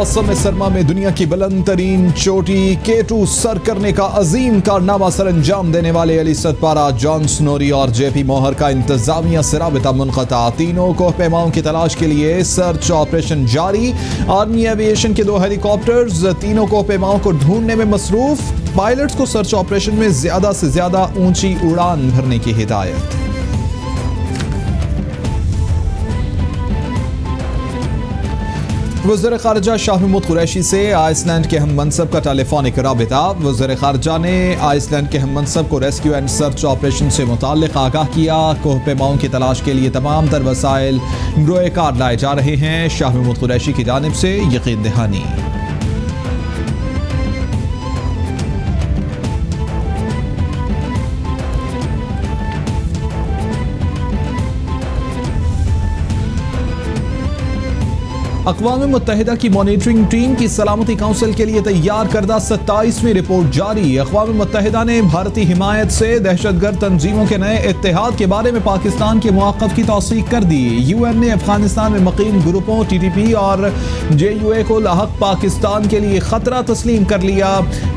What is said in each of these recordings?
मौसम सरमा में दुनिया की बुलंद तरीन चोटी K2 सर करने का अजीम कारनामा सर अंजाम देने वाले अली सतपारा, जॉन स्नोरी और JP मोहर का इंतजामिया से राबिता मुनक़ता। तीनों कोहपेमाओं की तलाश के लिए सर्च ऑपरेशन जारी। आर्मी एविएशन के 2 हेलीकॉप्टर्स तीनों कोहपेमाओं को ढूंढने में मसरूफ। पायलट्स को सर्च ऑपरेशन में ज्यादा से ज्यादा ऊंची उड़ान भरने की हिदायत। वज़ीर ख़ारिजा शाह महमूद कुरैशी से आइसलैंड के हम मनसब का टेलीफोनिक राबिता। वज़ीर ख़ारिजा ने आइसलैंड के हम मनसब को रेस्क्यू एंड सर्च ऑपरेशन से मुताल्लिक़ आगाह किया। कोहपेमाओं की तलाश के लिए तमाम तर वसाइल बरोए कार लाए जा रहे हैं। शाह महमूद कुरैशी की जानिब से यकीन दहानी। अक़वाम मुत्तहिदा की मॉनिटरिंग टीम की सलामती काउंसिल के लिए तैयार करदा 27वीं रिपोर्ट जारी। अक़वाम मुत्तहिदा ने भारतीय हिमायत से दहशतगर्द तंजीमों के नए इत्तेहाद के बारे में पाकिस्तान के मौक़िफ़ की तौसीक़ कर दी। UN ने अफगानिस्तान में मुक़ीम ग्रुपों TTP और JUA को लाहक पाकिस्तान के लिए ख़तरा तस्लीम कर लिया।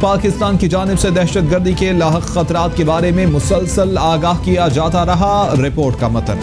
पाकिस्तान की जानिब से दहशतगर्दी के लाहक ख़तरात के बारे में मुसलसल आगाह किया जाता रहा। रिपोर्ट का मतन।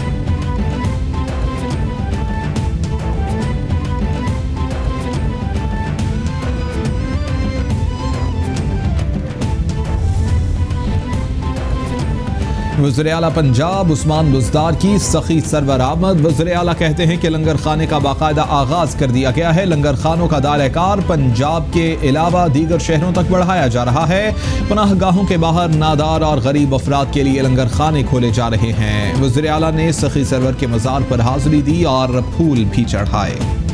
वज़ीर आला पंजाब उस्मान बुज़दार की सखी सरवर आमद। वज़ीर आला कहते हैं कि लंगर खाने का बाकायदा आगाज़ कर दिया गया है। लंगर खानों का दायरा-ए-कार पंजाब के अलावा दीगर शहरों तक बढ़ाया जा रहा है। पनाहगाहों के बाहर नादार और गरीब अफराद के लिए लंगर खाने खोले जा रहे हैं। वज़ीर आला ने सखी सरवर के मज़ार पर हाज़िरी दी और फूल भी चढ़ाए।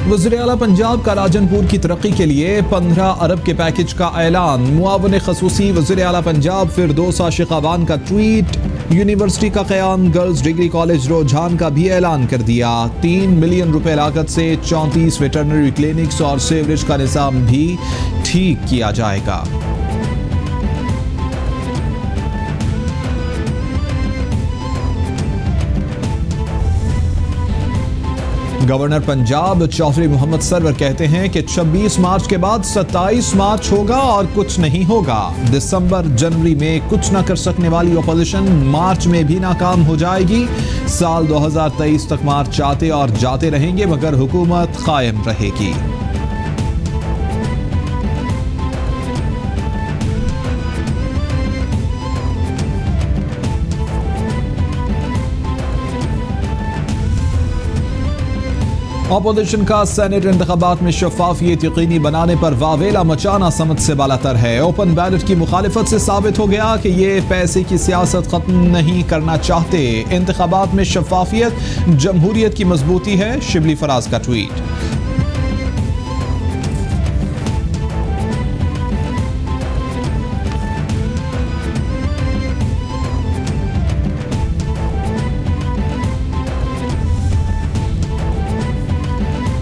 वज़ीर आला पंजाब का राजनपुर की तरक्की के लिए 15 अरब के पैकेज का ऐलान। मुआवन ख़ुसूसी वज़ीर आला पंजाब फिरदौस आशिक़ावान का ट्वीट। यूनिवर्सिटी का क़याम गर्ल्स डिग्री कॉलेज रोजान का भी ऐलान कर दिया। 3 मिलियन रुपए लागत से 34 वेटरनरी क्लिनिक्स और सीवरेज का निज़ाम भी ठीक किया जाएगा। गवर्नर पंजाब चौधरी मोहम्मद सरवर कहते हैं कि 26 मार्च के बाद 27 मार्च होगा और कुछ नहीं होगा। दिसंबर जनवरी में कुछ न कर सकने वाली अपोजिशन मार्च में भी नाकाम हो जाएगी। साल 2023 तक मार्च आते और जाते रहेंगे मगर हुकूमत कायम रहेगी। अपोजिशन का सेनेट इंतखाबात में शफाफियत यकीनी बनाने पर वावेला मचाना समझ से बालातर है। ओपन बैलेट की मुखालिफत से साबित हो गया कि ये पैसे की सियासत खत्म नहीं करना चाहते। इंतखाबात में शफाफियत जमहूरियत की मजबूती है। शिबली फराज का ट्वीट।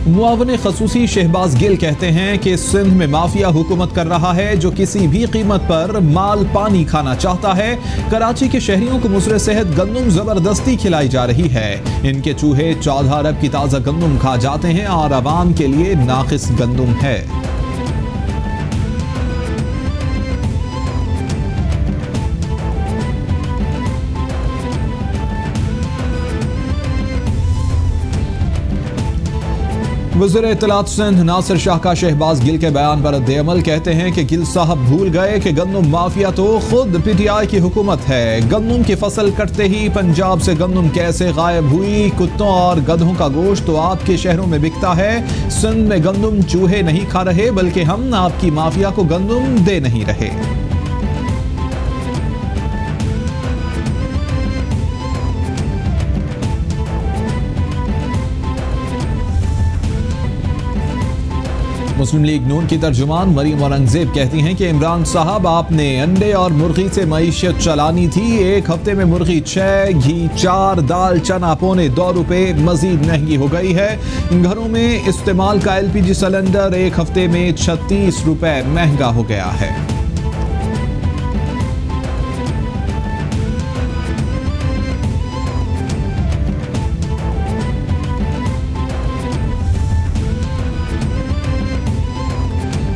मुआवने खसूसी शहबाज गिल कहते हैं कि सिंध में माफिया हुकूमत कर रहा है जो किसी भी कीमत पर माल पानी खाना चाहता है। कराची के शहरियों को मुसरे सेहत गंदुम जबरदस्ती खिलाई जा रही है। इनके चूहे 14 अरब की ताज़ा गंदुम खा जाते हैं और आवाम के लिए नाकिस गंदुम है। वज़ीर इत्तलात सिंध नासिर शाह का शहबाज गिल के बयान पर रद्द-ए-अमल। कहते हैं कि गिल साहब भूल गए कि गंदुम माफिया तो खुद PTI की हुकूमत है। गंदुम की फसल कटते ही पंजाब से गंदुम कैसे गायब हुई? कुत्तों और गधों का गोश्त तो आपके शहरों में बिकता है। सिंध में गंदुम चूहे नहीं खा रहे बल्कि हम आपकी माफिया को गंदुम दे नहीं रहे। मुस्लिम लीग नून की तर्जुमान मरीम औरंगजेब कहती हैं कि इमरान साहब आपने अंडे और मुर्गी से मईशत चलानी थी। एक हफ्ते में मुर्गी 6, घी 4, दाल चना ₹2.25 मजीद महंगी हो गई है। घरों में इस्तेमाल का LPG सिलेंडर एक हफ्ते में ₹36 महंगा हो गया है।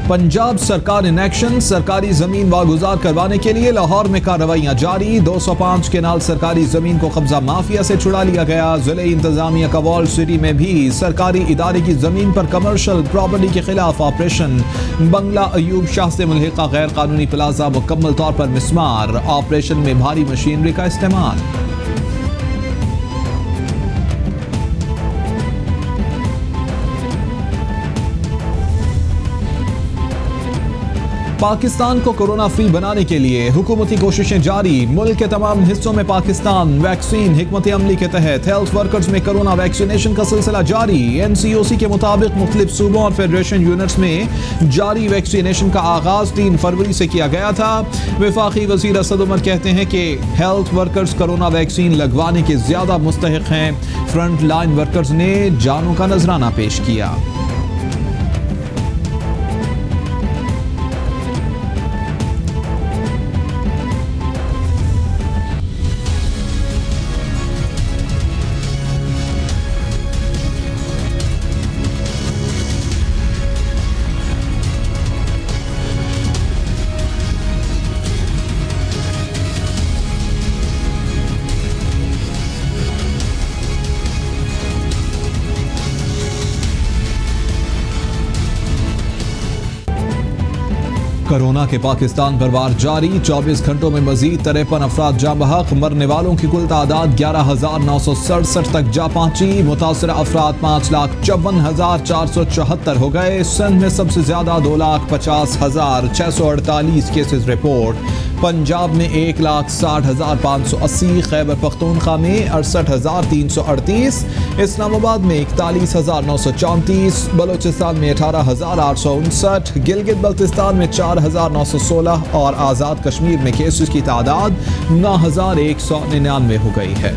पंजाब सरकार इन एक्शन, सरकारी जमीन वागुजार करवाने के लिए लाहौर में कार्रवाइयां जारी। 205 केनाल सरकारी जमीन को कब्जा माफिया से छुड़ा लिया गया। जिले इंतजामिया का वॉल सिटी में भी सरकारी इदारे की जमीन पर कमर्शियल प्रॉपर्टी के खिलाफ ऑपरेशन। बंगला अयूब शाह से मुल्हिका गैर कानूनी प्लाजा मुकम्मल तौर पर मिसमार। ऑपरेशन में भारी मशीनरी का इस्तेमाल। पाकिस्तान को कोरोना फ्री बनाने के लिए हुकूमती कोशिशें जारी। मुल्क के तमाम हिस्सों में पाकिस्तान वैक्सीन हिकमत अमली के तहत हेल्थ वर्कर्स में कोरोना वैक्सीनेशन का सिलसिला जारी। NCOC के मुताबिक मुख्तलिफ सूबों और फेडरेशन यूनिट्स में जारी वैक्सीनेशन का आगाज 3 फरवरी से किया गया था। वफाकी वजीर असद उमर कहते हैं कि हेल्थ वर्कर्स कोरोना वैक्सीन लगवाने के ज्यादा मुस्तहिक हैं। फ्रंट लाइन वर्कर्स ने जानों का नजराना पेश किया। कोरोना के पाकिस्तान पर वार जारी। 24 घंटों में मजीद 53 अफराद जाँ बहक। मरने वालों की कुल तादाद 11,967 तक जा पहुंची। मुतासर अफराद 5,54,474 हो गए। सिंध में सबसे ज्यादा 2,50,648 केसेस रिपोर्ट। पंजाब में 1,60,580, खैबर पख्तूनख्वा में 68,338, इस्लामाबाद में 41,934, बलोचिस्तान में 18,859, गिलगित बल्तिस्तान में 4,916 और आज़ाद कश्मीर में केसेस की तादाद 9,199 हो गई है।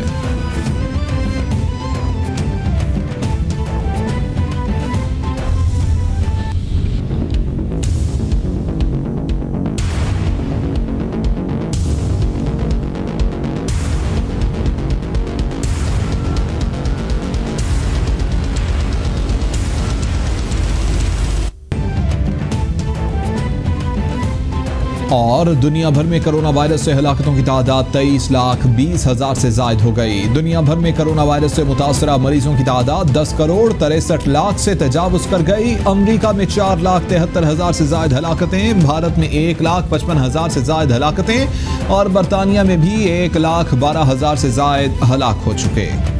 और दुनिया भर में कोरोना वायरस से हलाकतों की तादाद 23,20,000 से जायद हो गई। दुनिया भर में कोरोना वायरस से मुतासरा मरीजों की तादाद 10,63,00,000 से तजावुज कर गई। अमरीका में 4,73,000 से जायद हलाकतें, भारत में 1,55,000 से जायद हलाकतें और बरतानिया में भी 1,12,000 से जायद हलाक हो चुके।